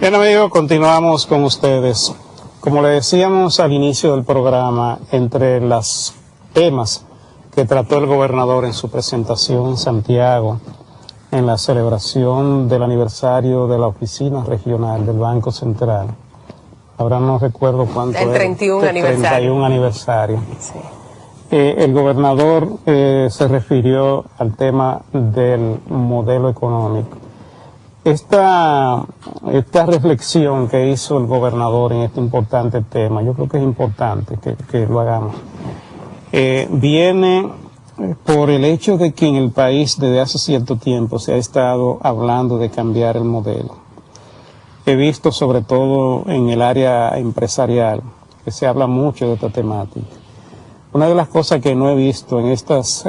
Bien, amigos, continuamos con ustedes. Como le decíamos al inicio del programa, entre los temas que trató el gobernador en su presentación en Santiago, en la celebración del aniversario de la oficina regional del Banco Central, ahora no recuerdo cuánto el 31 aniversario. 31 aniversario. Sí. El gobernador se refirió al tema del modelo económico. Esta reflexión que hizo el gobernador en este importante tema, yo creo que es importante que lo hagamos, viene por el hecho de que en el país desde hace cierto tiempo se ha estado hablando de cambiar el modelo. He visto sobre todo en el área empresarial que se habla mucho de esta temática. Una de las cosas que no he visto en estas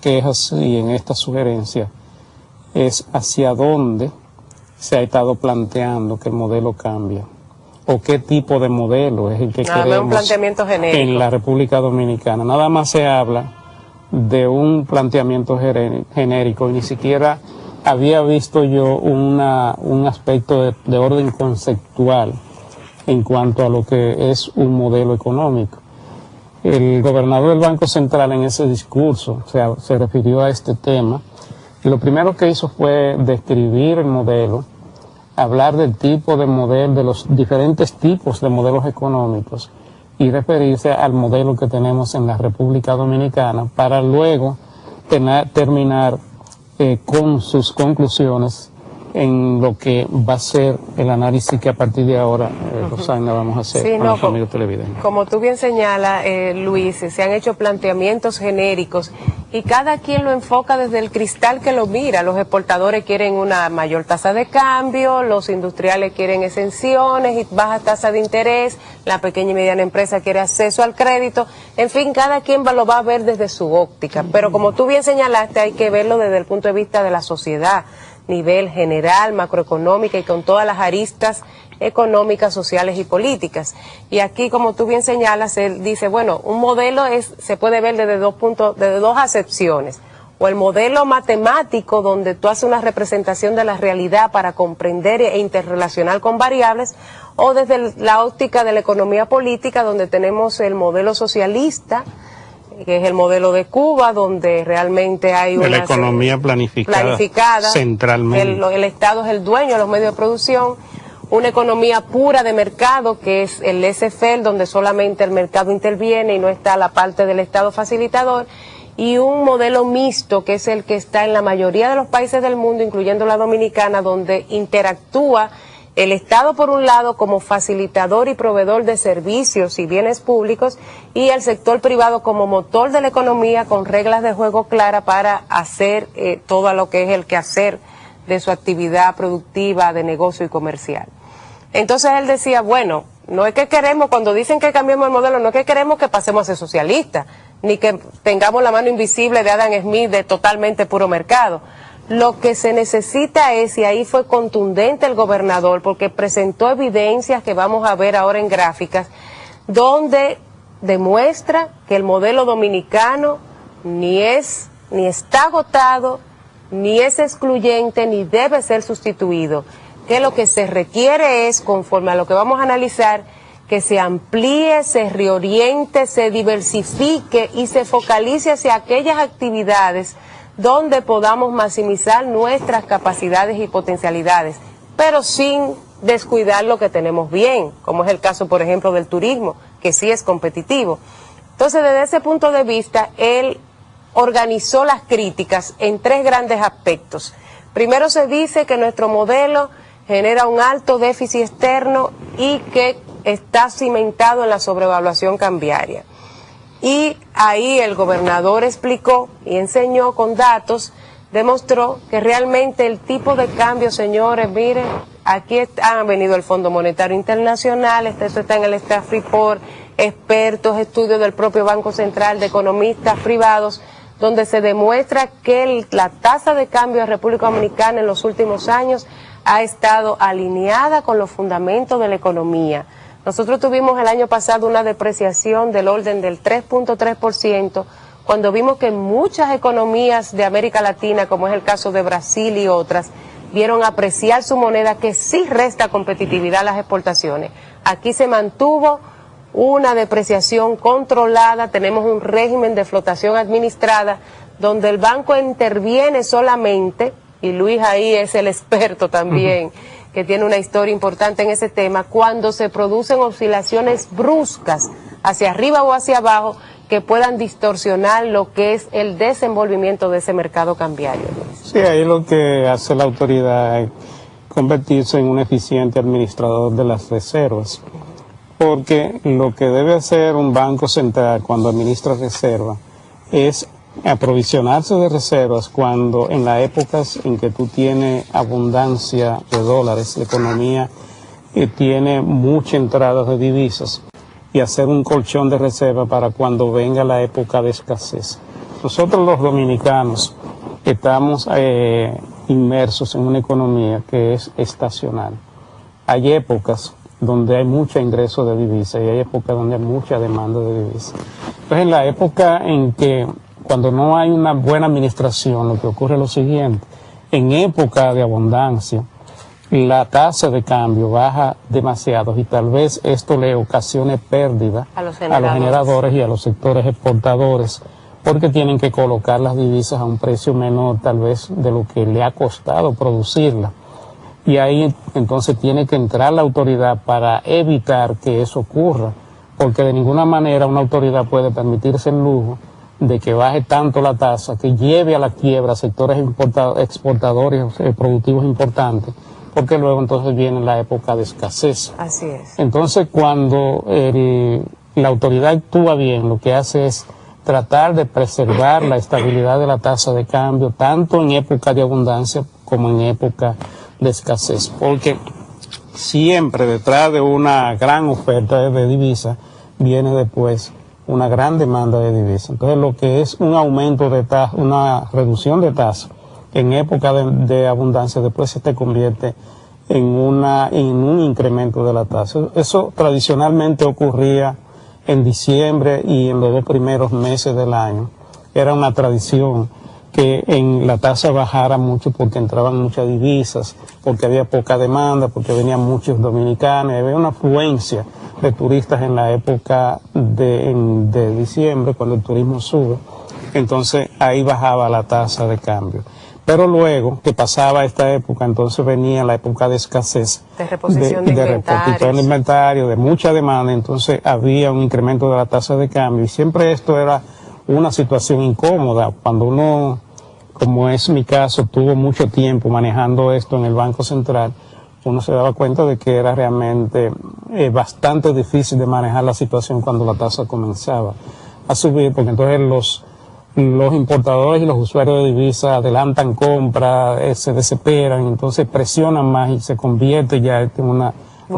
quejas y en estas sugerencias es hacia dónde se ha estado planteando que el modelo cambia o qué tipo de modelo es el que queremos un planteamiento genérico en la República Dominicana. Nada más se habla de un planteamiento genérico y ni siquiera había visto yo un aspecto de orden conceptual en cuanto a lo que es un modelo económico. El gobernador del Banco Central en ese discurso se refirió a este tema y lo primero que hizo fue describir el modelo, hablar del tipo de modelo, de los diferentes tipos de modelos económicos y referirse al modelo que tenemos en la República Dominicana para luego terminar con sus conclusiones en lo que va a ser el análisis que a partir de ahora, Rosana, vamos a hacer con los amigos televidentes. Como tú bien señalas, Luis, se han hecho planteamientos genéricos y cada quien lo enfoca desde el cristal que lo mira. Los exportadores quieren una mayor tasa de cambio, los industriales quieren exenciones y baja tasa de interés, la pequeña y mediana empresa quiere acceso al crédito. En fin, cada quien lo va a ver desde su óptica. Pero como tú bien señalaste, hay que verlo desde el punto de vista de la sociedad, nivel general, macroeconómica y con todas las aristas económicas, sociales y políticas. Y aquí, como tú bien señalas, él dice, bueno, un modelo se puede ver desde dos acepciones. O el modelo matemático, donde tú haces una representación de la realidad para comprender e interrelacionar con variables, o desde la óptica de la economía política, donde tenemos el modelo socialista, que es el modelo de Cuba, donde realmente hay una economía planificada centralmente. El Estado es el dueño de los medios de producción, una economía pura de mercado, que es el laissez-faire, donde solamente el mercado interviene y no está la parte del Estado facilitador, y un modelo mixto, que es el que está en la mayoría de los países del mundo, incluyendo la Dominicana, donde interactúa el Estado por un lado como facilitador y proveedor de servicios y bienes públicos y el sector privado como motor de la economía con reglas de juego claras para hacer todo lo que es el quehacer de su actividad productiva, de negocio y comercial. Entonces él decía, bueno, no es que queremos, cuando dicen que cambiemos el modelo, no es que queremos que pasemos a ser socialistas, ni que tengamos la mano invisible de Adam Smith de totalmente puro mercado. Lo que se necesita es, y ahí fue contundente el gobernador, porque presentó evidencias que vamos a ver ahora en gráficas, donde demuestra que el modelo dominicano ni está agotado, ni es excluyente, ni debe ser sustituido. Que lo que se requiere es, conforme a lo que vamos a analizar, que se amplíe, se reoriente, se diversifique y se focalice hacia aquellas actividades donde podamos maximizar nuestras capacidades y potencialidades, pero sin descuidar lo que tenemos bien, como es el caso, por ejemplo, del turismo, que sí es competitivo. Entonces, desde ese punto de vista, él organizó las críticas en tres grandes aspectos. Primero, se dice que nuestro modelo genera un alto déficit externo y que está cimentado en la sobrevaluación cambiaria. Y ahí el gobernador explicó y enseñó con datos, demostró que realmente el tipo de cambio, señores, miren, aquí ha venido el Fondo Monetario Internacional, esto está en el Staff Report, expertos, estudios del propio Banco Central, de economistas privados, donde se demuestra que la tasa de cambio de República Dominicana en los últimos años ha estado alineada con los fundamentos de la economía. Nosotros tuvimos el año pasado una depreciación del orden del 3.3%, cuando vimos que muchas economías de América Latina, como es el caso de Brasil y otras, vieron apreciar su moneda, que sí resta competitividad a las exportaciones. Aquí se mantuvo una depreciación controlada, tenemos un régimen de flotación administrada, donde el banco interviene solamente, y Luis ahí es el experto también, que tiene una historia importante en ese tema, cuando se producen oscilaciones bruscas hacia arriba o hacia abajo que puedan distorsionar lo que es el desenvolvimiento de ese mercado cambiario. Sí, ahí lo que hace la autoridad es convertirse en un eficiente administrador de las reservas, porque lo que debe hacer un banco central cuando administra reservas es aprovisionarse de reservas cuando en las épocas en que tú tienes abundancia de dólares, la economía tiene mucha entrada de divisas, y hacer un colchón de reserva para cuando venga la época de escasez. Nosotros los dominicanos estamos inmersos en una economía que es estacional. Hay épocas donde hay mucho ingreso de divisas y hay épocas donde hay mucha demanda de divisas. Entonces, en la época en que cuando no hay una buena administración, lo que ocurre es lo siguiente: en época de abundancia, la tasa de cambio baja demasiado y tal vez esto le ocasione pérdida a los generadores y a los sectores exportadores, porque tienen que colocar las divisas a un precio menor tal vez de lo que le ha costado producirla. Y ahí entonces tiene que entrar la autoridad para evitar que eso ocurra, porque de ninguna manera una autoridad puede permitirse el lujo de que baje tanto la tasa que lleve a la quiebra sectores exportadores productivos importantes, porque luego entonces viene la época de escasez. Así es. Entonces, cuando la autoridad actúa bien, lo que hace es tratar de preservar la estabilidad de la tasa de cambio, tanto en época de abundancia como en época de escasez, porque siempre detrás de una gran oferta de divisas viene después una gran demanda de divisas. Entonces, lo que es un aumento de tasa, una reducción de tasa en época de abundancia, después se te convierte en un incremento de la tasa. Eso tradicionalmente ocurría en diciembre y en los 2 primeros meses del año. Era una tradición que en la tasa bajara mucho porque entraban muchas divisas, porque había poca demanda, porque venían muchos dominicanos, había una afluencia de turistas en la época de diciembre, cuando el turismo sube. Entonces ahí bajaba la tasa de cambio. Pero luego que pasaba esta época, entonces venía la época de escasez, de reposición de inventario, de mucha demanda, entonces había un incremento de la tasa de cambio, y siempre esto era una situación incómoda. Cuando uno, como es mi caso, tuvo mucho tiempo manejando esto en el Banco Central, uno se daba cuenta de que era realmente bastante difícil de manejar la situación cuando la tasa comenzaba a subir, porque entonces los importadores y los usuarios de divisas adelantan compras, se desesperan, entonces presionan más y se convierte ya en una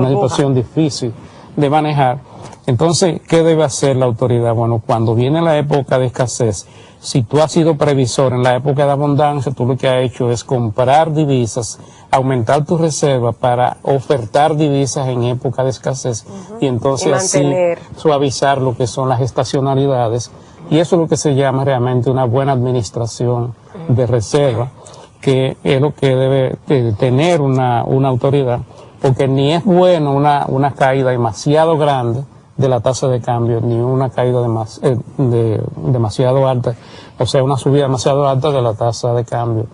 situación difícil de manejar. Entonces, ¿qué debe hacer la autoridad? Bueno, cuando viene la época de escasez, si tú has sido previsor en la época de abundancia, tú lo que has hecho es comprar divisas, aumentar tu reserva para ofertar divisas en época de escasez, y entonces así suavizar lo que son las estacionalidades. Y eso es lo que se llama realmente una buena administración de reserva, que es lo que debe tener una autoridad, porque ni es bueno una caída demasiado grande de la tasa de cambio, ni una caída demasiado alta, o sea, una subida demasiado alta de la tasa de cambio,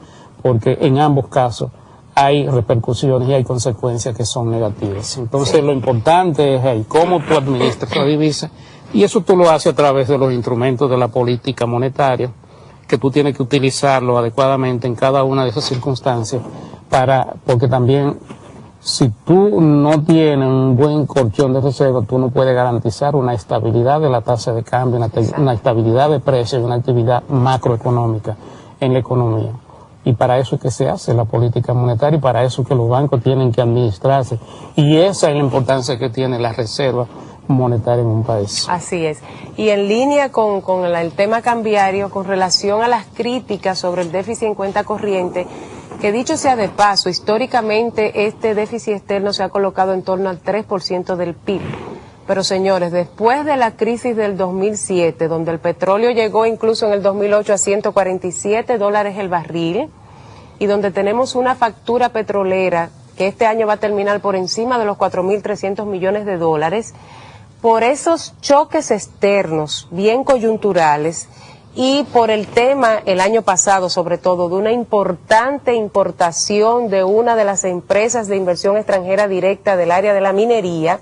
porque en ambos casos hay repercusiones y hay consecuencias que son negativas. Entonces, lo importante es ahí cómo tú administras la divisa, y eso tú lo haces a través de los instrumentos de la política monetaria, que tú tienes que utilizarlo adecuadamente en cada una de esas circunstancias, porque también si tú no tienes un buen colchón de reserva, tú no puedes garantizar una estabilidad de la tasa de cambio, una estabilidad de precios, una actividad macroeconómica en la economía. Y para eso es que se hace la política monetaria, y para eso es que los bancos tienen que administrarse. Y esa es la importancia que tiene la reserva monetaria en un país. Así es. Y en línea con el tema cambiario, con relación a las críticas sobre el déficit en cuenta corriente, que dicho sea de paso, históricamente este déficit externo se ha colocado en torno al 3% del PIB. Pero señores, después de la crisis del 2007, donde el petróleo llegó incluso en el 2008 a $147 el barril, y donde tenemos una factura petrolera que este año va a terminar por encima de los 4.300 millones de dólares, por esos choques externos bien coyunturales y por el tema el año pasado sobre todo de una importante importación de una de las empresas de inversión extranjera directa del área de la minería,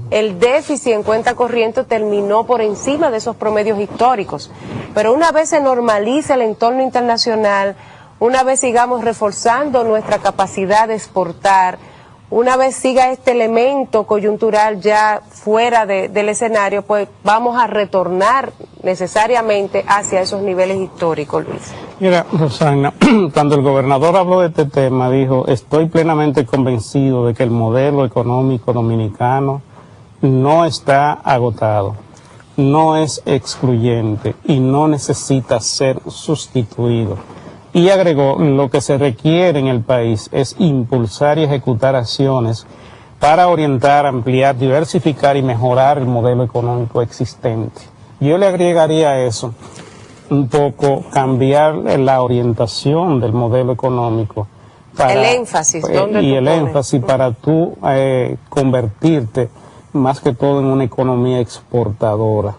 el déficit en cuenta corriente terminó por encima de esos promedios históricos. Pero una vez se normalice el entorno internacional, una vez sigamos reforzando nuestra capacidad de exportar, una vez siga este elemento coyuntural ya fuera del escenario, pues vamos a retornar necesariamente hacia esos niveles históricos, Luis. Mira, Rosana, cuando el gobernador habló de este tema, dijo, estoy plenamente convencido de que el modelo económico dominicano no está agotado, no es excluyente y no necesita ser sustituido. Y agregó, lo que se requiere en el país es impulsar y ejecutar acciones para orientar, ampliar, diversificar y mejorar el modelo económico existente. Yo le agregaría a eso un poco cambiar la orientación del modelo económico. El énfasis, ¿dónde y tú el pones? énfasis para tú convertirte más que todo en una economía exportadora.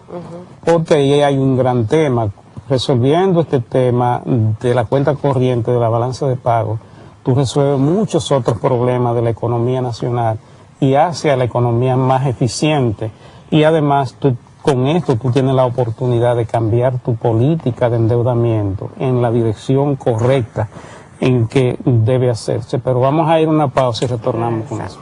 Porque ahí hay un gran tema. Resolviendo este tema de la cuenta corriente, de la balanza de pago, tú resuelves muchos otros problemas de la economía nacional y hace a la economía más eficiente. Y además, con esto tú tienes la oportunidad de cambiar tu política de endeudamiento en la dirección correcta en que debe hacerse. Pero vamos a ir a una pausa y retornamos con eso.